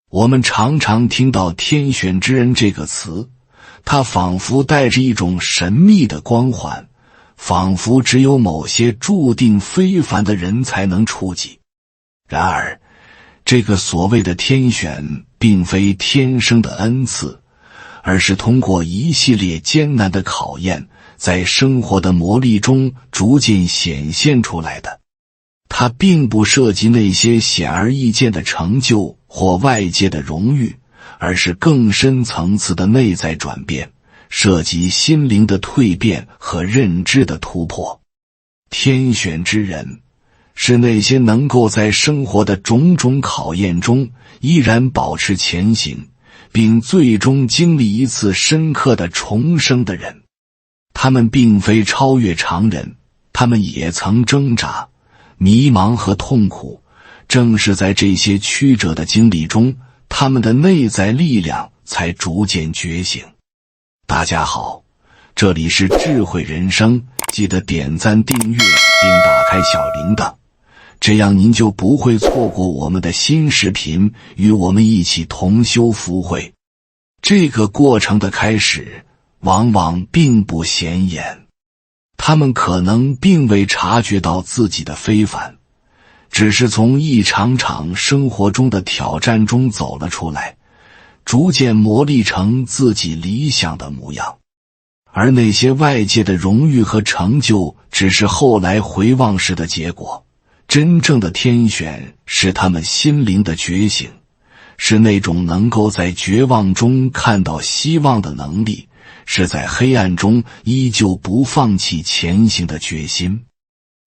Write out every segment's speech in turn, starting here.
我们常常听到天选之人这个词，它仿佛带着一种神秘的光环，仿佛只有某些注定非凡的人才能触及。然而，这个所谓的天选并非天生的恩赐，而是通过一系列艰难的考验，在生活的磨砺中逐渐显现出来的。它并不涉及那些显而易见的成就或外界的荣誉，而是更深层次的内在转变，涉及心灵的蜕变和认知的突破。天选之人是那些能够在生活的种种考验中依然保持前行，并最终经历一次深刻的重生的人。他们并非超越常人，他们也曾挣扎、迷茫和痛苦，正是在这些曲折的经历中，他们的内在力量才逐渐觉醒。大家好，这里是智慧人生，记得点赞订阅并打开小铃铛，这样您就不会错过我们的新视频，与我们一起同修福慧。这个过程的开始往往并不显眼，他们可能并未察觉到自己的非凡，只是从一场场生活中的挑战中走了出来，逐渐磨砺成自己理想的模样。而那些外界的荣誉和成就只是后来回望时的结果，真正的天选是他们心灵的觉醒，是那种能够在绝望中看到希望的能力，是在黑暗中依旧不放弃前行的决心。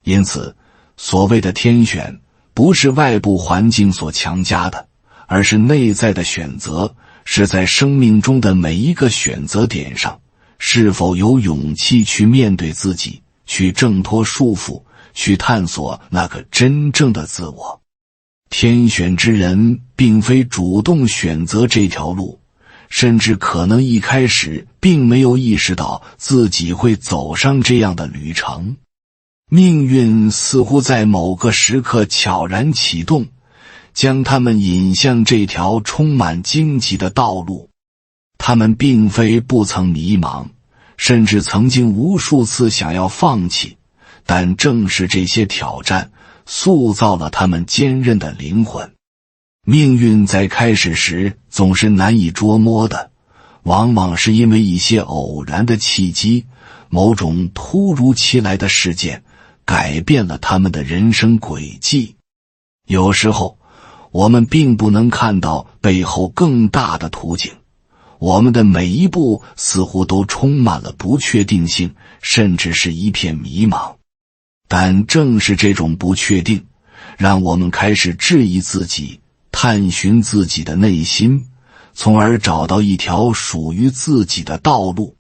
因此，所谓的天选不是外部环境所强加的，而是内在的选择，是在生命中的每一个选择点上，是否有勇气去面对自己，去挣脱束缚，去探索那个真正的自我。天选之人并非主动选择这条路，甚至可能一开始并没有意识到自己会走上这样的旅程。命运似乎在某个时刻悄然启动，将他们引向这条充满荆棘的道路。他们并非不曾迷茫，甚至曾经无数次想要放弃，但正是这些挑战塑造了他们坚韧的灵魂。命运在开始时总是难以捉摸的，往往是因为一些偶然的契机，某种突如其来的事件改变了他们的人生轨迹。有时候，我们并不能看到背后更大的图景，我们的每一步似乎都充满了不确定性，甚至是一片迷茫。但正是这种不确定，让我们开始质疑自己，探寻自己的内心，从而找到一条属于自己的道路。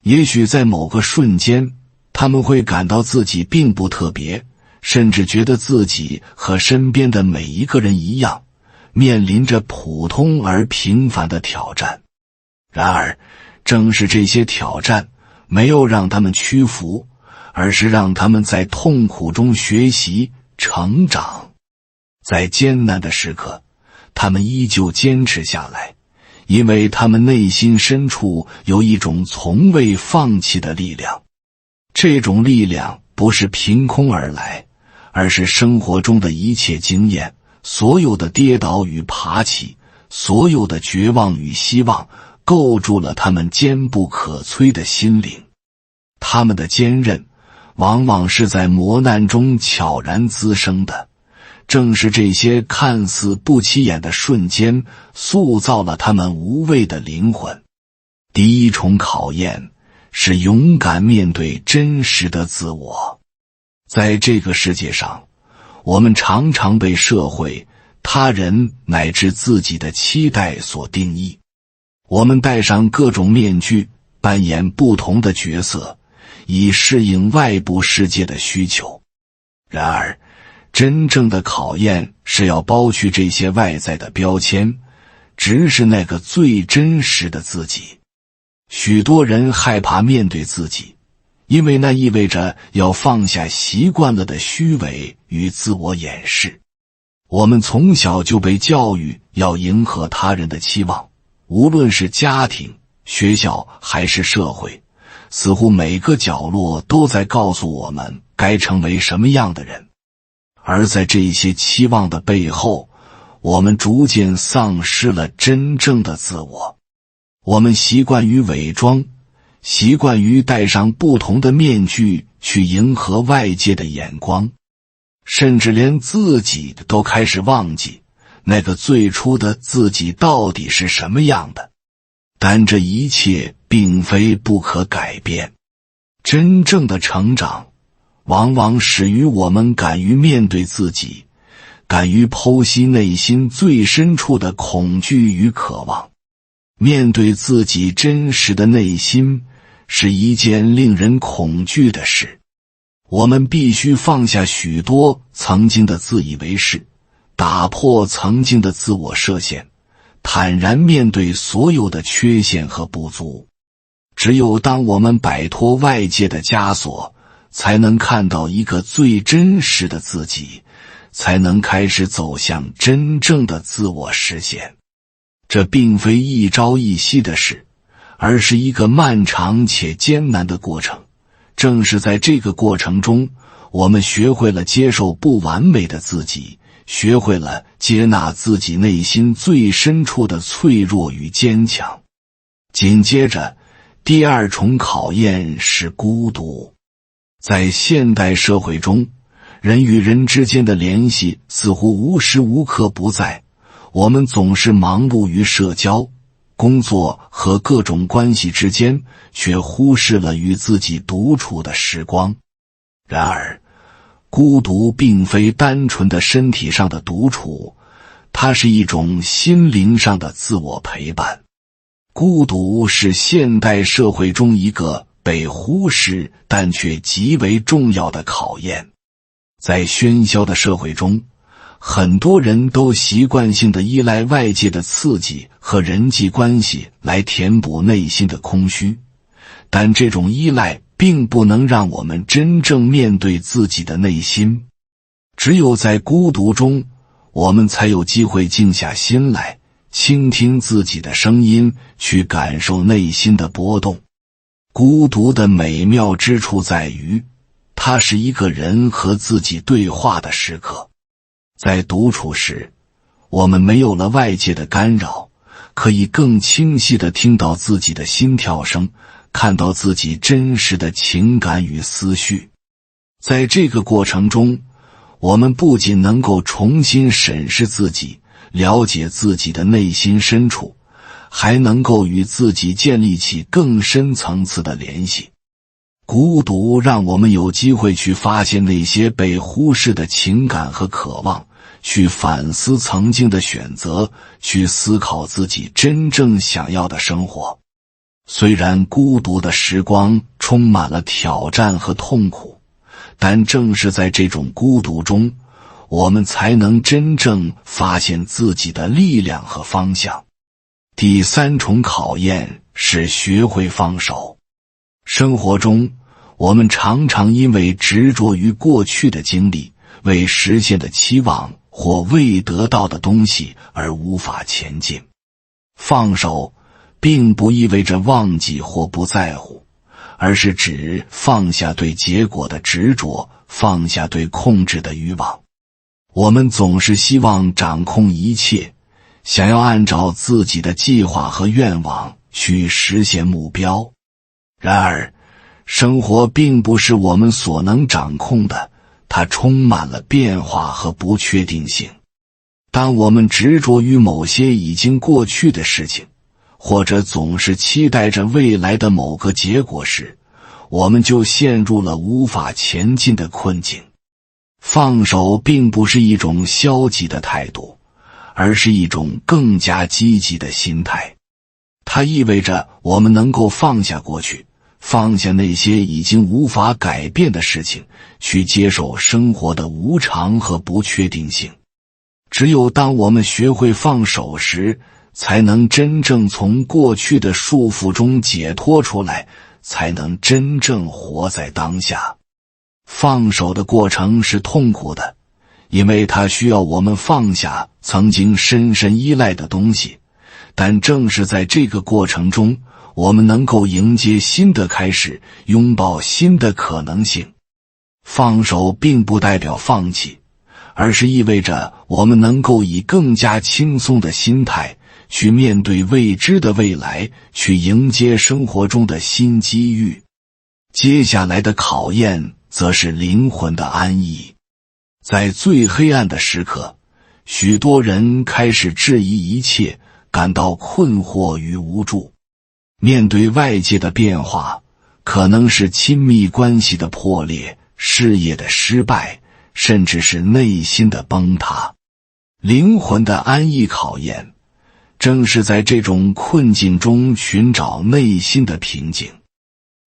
也许在某个瞬间，他们会感到自己并不特别，甚至觉得自己和身边的每一个人一样，面临着普通而平凡的挑战。然而，正是这些挑战没有让他们屈服，而是让他们在痛苦中学习、成长。在艰难的时刻，他们依旧坚持下来，因为他们内心深处有一种从未放弃的力量。这种力量不是凭空而来，而是生活中的一切经验，所有的跌倒与爬起，所有的绝望与希望，构筑了他们坚不可摧的心灵。他们的坚韧往往是在磨难中悄然滋生的，正是这些看似不起眼的瞬间，塑造了他们无畏的灵魂。第一重考验是勇敢面对真实的自我。在这个世界上，我们常常被社会、他人乃至自己的期待所定义。我们戴上各种面具，扮演不同的角色，以适应外部世界的需求。然而，真正的考验是要剥去这些外在的标签，直视那个最真实的自己。许多人害怕面对自己，因为那意味着要放下习惯了的虚伪与自我掩饰。我们从小就被教育要迎合他人的期望，无论是家庭、学校还是社会，似乎每个角落都在告诉我们该成为什么样的人。而在这些期望的背后，我们逐渐丧失了真正的自我。我们习惯于伪装，习惯于戴上不同的面具去迎合外界的眼光，甚至连自己都开始忘记那个最初的自己到底是什么样的。但这一切并非不可改变。真正的成长往往始于我们敢于面对自己，敢于剖析内心最深处的恐惧与渴望。面对自己真实的内心是一件令人恐惧的事。我们必须放下许多曾经的自以为是，打破曾经的自我设限，坦然面对所有的缺陷和不足。只有当我们摆脱外界的枷锁，才能看到一个最真实的自己，才能开始走向真正的自我实现。这并非一朝一夕的事，而是一个漫长且艰难的过程。正是在这个过程中，我们学会了接受不完美的自己，学会了接纳自己内心最深处的脆弱与坚强。紧接着，第二重考验是孤独。在现代社会中，人与人之间的联系似乎无时无刻不在，我们总是忙碌于社交、工作和各种关系之间，却忽视了与自己独处的时光。然而，孤独并非单纯的身体上的独处，它是一种心灵上的自我陪伴。孤独是现代社会中一个被忽视但却极为重要的考验。在喧嚣的社会中，很多人都习惯性地依赖外界的刺激和人际关系来填补内心的空虚，但这种依赖并不能让我们真正面对自己的内心。只有在孤独中，我们才有机会静下心来，倾听自己的声音，去感受内心的波动。孤独的美妙之处在于，它是一个人和自己对话的时刻。在独处时，我们没有了外界的干扰，可以更清晰地听到自己的心跳声，看到自己真实的情感与思绪。在这个过程中，我们不仅能够重新审视自己，了解自己的内心深处，还能够与自己建立起更深层次的联系。孤独让我们有机会去发现那些被忽视的情感和渴望，去反思曾经的选择，去思考自己真正想要的生活。虽然孤独的时光充满了挑战和痛苦，但正是在这种孤独中，我们才能真正发现自己的力量和方向。第三重考验是学会放手。生活中，我们常常因为执着于过去的经历、未实现的期望或未得到的东西而无法前进。放手并不意味着忘记或不在乎，而是指放下对结果的执着，放下对控制的欲望。我们总是希望掌控一切，想要按照自己的计划和愿望去实现目标。然而，生活并不是我们所能掌控的，它充满了变化和不确定性。当我们执着于某些已经过去的事情，或者总是期待着未来的某个结果时，我们就陷入了无法前进的困境。放手并不是一种消极的态度，而是一种更加积极的心态。它意味着我们能够放下过去，放下那些已经无法改变的事情，去接受生活的无常和不确定性。只有当我们学会放手时，才能真正从过去的束缚中解脱出来，才能真正活在当下。放手的过程是痛苦的，因为它需要我们放下曾经深深依赖的东西，但正是在这个过程中，我们能够迎接新的开始，拥抱新的可能性。放手并不代表放弃，而是意味着我们能够以更加轻松的心态去面对未知的未来，去迎接生活中的新机遇。接下来的考验则是灵魂的安逸。在最黑暗的时刻，许多人开始质疑一切，感到困惑与无助。面对外界的变化，可能是亲密关系的破裂、事业的失败，甚至是内心的崩塌。灵魂的安逸考验，正是在这种困境中寻找内心的平静。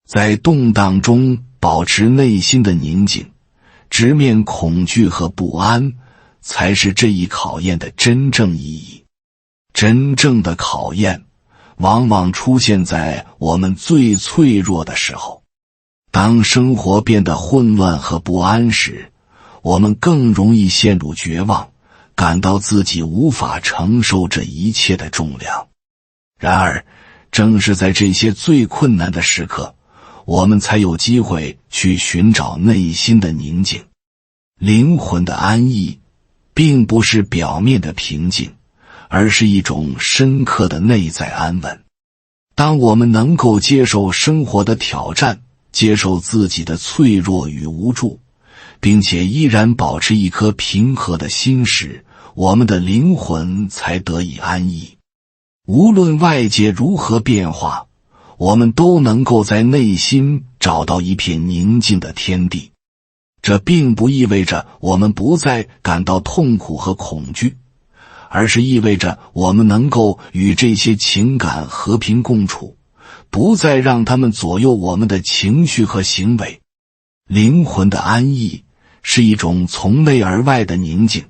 在动荡中保持内心的宁静，直面恐惧和不安，才是这一考验的真正意义。真正的考验往往出现在我们最脆弱的时候。当生活变得混乱和不安时，我们更容易陷入绝望，感到自己无法承受这一切的重量。然而，正是在这些最困难的时刻，我们才有机会去寻找内心的宁静。灵魂的安逸，并不是表面的平静，而是一种深刻的内在安稳。当我们能够接受生活的挑战，接受自己的脆弱与无助，并且依然保持一颗平和的心时，我们的灵魂才得以安逸。无论外界如何变化，我们都能够在内心找到一片宁静的天地。这并不意味着我们不再感到痛苦和恐惧，而是意味着我们能够与这些情感和平共处，不再让他们左右我们的情绪和行为。灵魂的安逸是一种从内而外的宁静，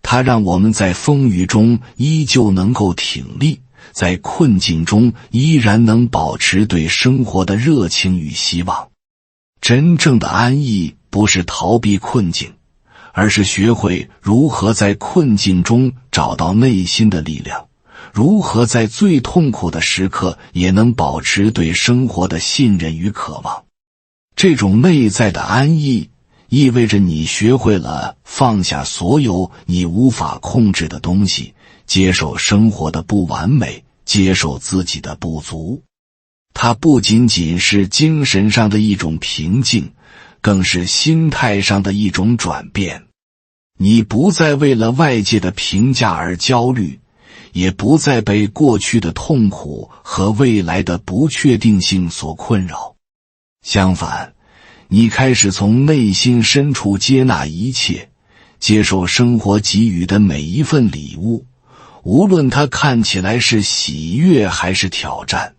它让我们在风雨中依旧能够挺立，在困境中依然能保持对生活的热情与希望。真正的安逸不是逃避困境，而是学会如何在困境中找到内心的力量，如何在最痛苦的时刻也能保持对生活的信任与渴望。这种内在的安逸意味着你学会了放下所有你无法控制的东西，接受生活的不完美，接受自己的不足。它不仅仅是精神上的一种平静，更是心态上的一种转变。你不再为了外界的评价而焦虑，也不再被过去的痛苦和未来的不确定性所困扰。相反，你开始从内心深处接纳一切，接受生活给予的每一份礼物，无论它看起来是喜悦还是挑战。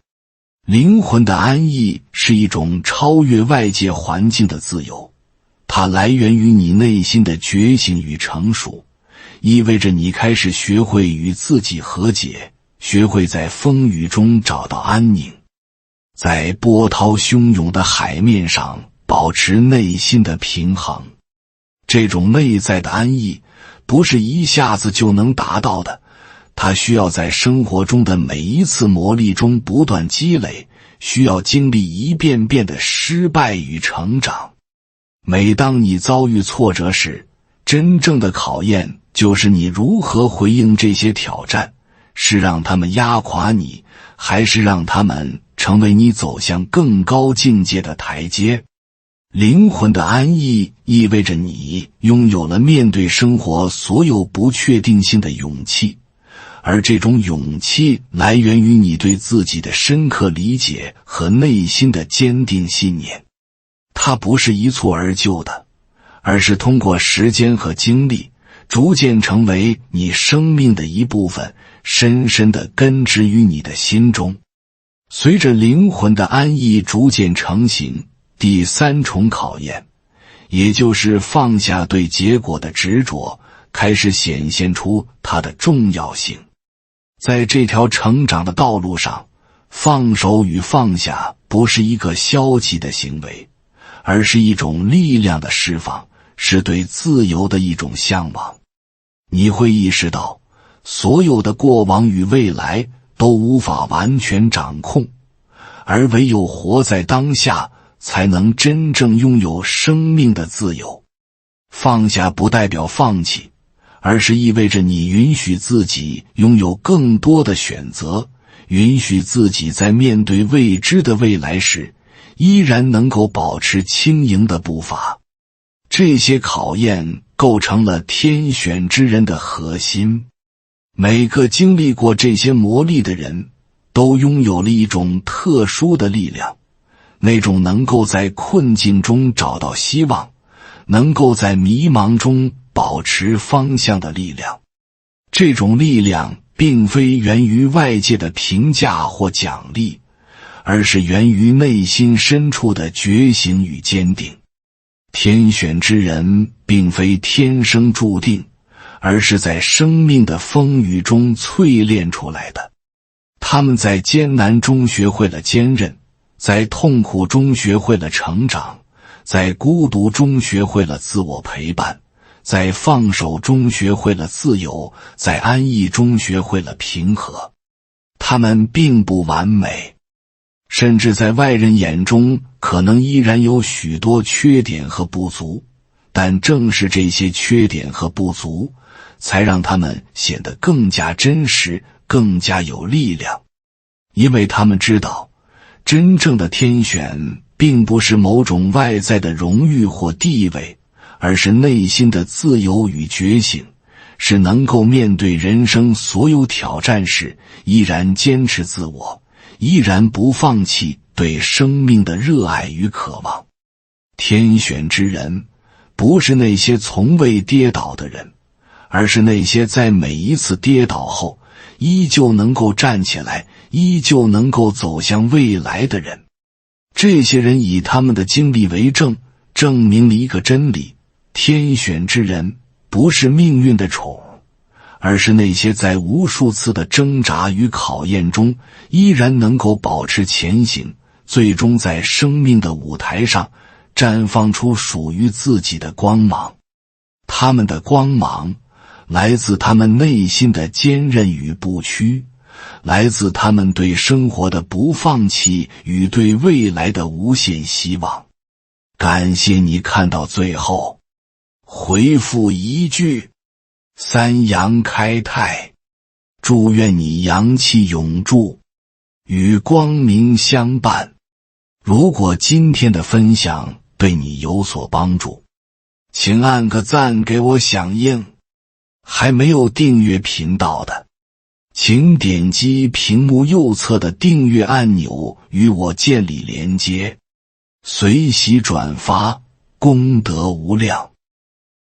灵魂的安逸是一种超越外界环境的自由，它来源于你内心的觉醒与成熟，意味着你开始学会与自己和解，学会在风雨中找到安宁，在波涛汹涌的海面上保持内心的平衡。这种内在的安逸不是一下子就能达到的，它需要在生活中的每一次磨砺中不断积累，需要经历一遍遍的失败与成长。每当你遭遇挫折时，真正的考验就是你如何回应这些挑战，是让他们压垮你，还是让他们成为你走向更高境界的台阶。灵魂的安逸意味着你拥有了面对生活所有不确定性的勇气，而这种勇气来源于你对自己的深刻理解和内心的坚定信念。它不是一蹴而就的，而是通过时间和经历，逐渐成为你生命的一部分，深深地根植于你的心中。随着灵魂的安逸逐渐成型，第三重考验，也就是放下对结果的执着，开始显现出它的重要性。在这条成长的道路上，放手与放下不是一个消极的行为，而是一种力量的释放，是对自由的一种向往。你会意识到，所有的过往与未来都无法完全掌控，而唯有活在当下，才能真正拥有生命的自由。放下不代表放弃，而是意味着你允许自己拥有更多的选择，允许自己在面对未知的未来时，依然能够保持轻盈的步伐。这些考验构成了天选之人的核心。每个经历过这些磨砺的人，都拥有了一种特殊的力量，那种能够在困境中找到希望，能够在迷茫中保持方向的力量。这种力量并非源于外界的评价或奖励，而是源于内心深处的觉醒与坚定。天选之人并非天生注定，而是在生命的风雨中淬炼出来的。他们在艰难中学会了坚韧，在痛苦中学会了成长，在孤独中学会了自我陪伴，在放手中学会了自由，在安逸中学会了平和。他们并不完美，甚至在外人眼中可能依然有许多缺点和不足，但正是这些缺点和不足，才让他们显得更加真实，更加有力量。因为他们知道，真正的天选并不是某种外在的荣誉或地位，而是内心的自由与觉醒，是能够面对人生所有挑战时，依然坚持自我，依然不放弃对生命的热爱与渴望。天选之人不是那些从未跌倒的人，而是那些在每一次跌倒后依旧能够站起来，依旧能够走向未来的人。这些人以他们的经历为证，证明了一个真理：天选之人不是命运的宠，而是那些在无数次的挣扎与考验中依然能够保持前行，最终在生命的舞台上绽放出属于自己的光芒。他们的光芒来自他们内心的坚韧与不屈，来自他们对生活的不放弃与对未来的无限希望。感谢你看到最后，回复一句三阳开泰，祝愿你阳气永驻，与光明相伴。如果今天的分享对你有所帮助，请按个赞给我响应。还没有订阅频道的，请点击屏幕右侧的订阅按钮与我建立连接，随喜转发，功德无量。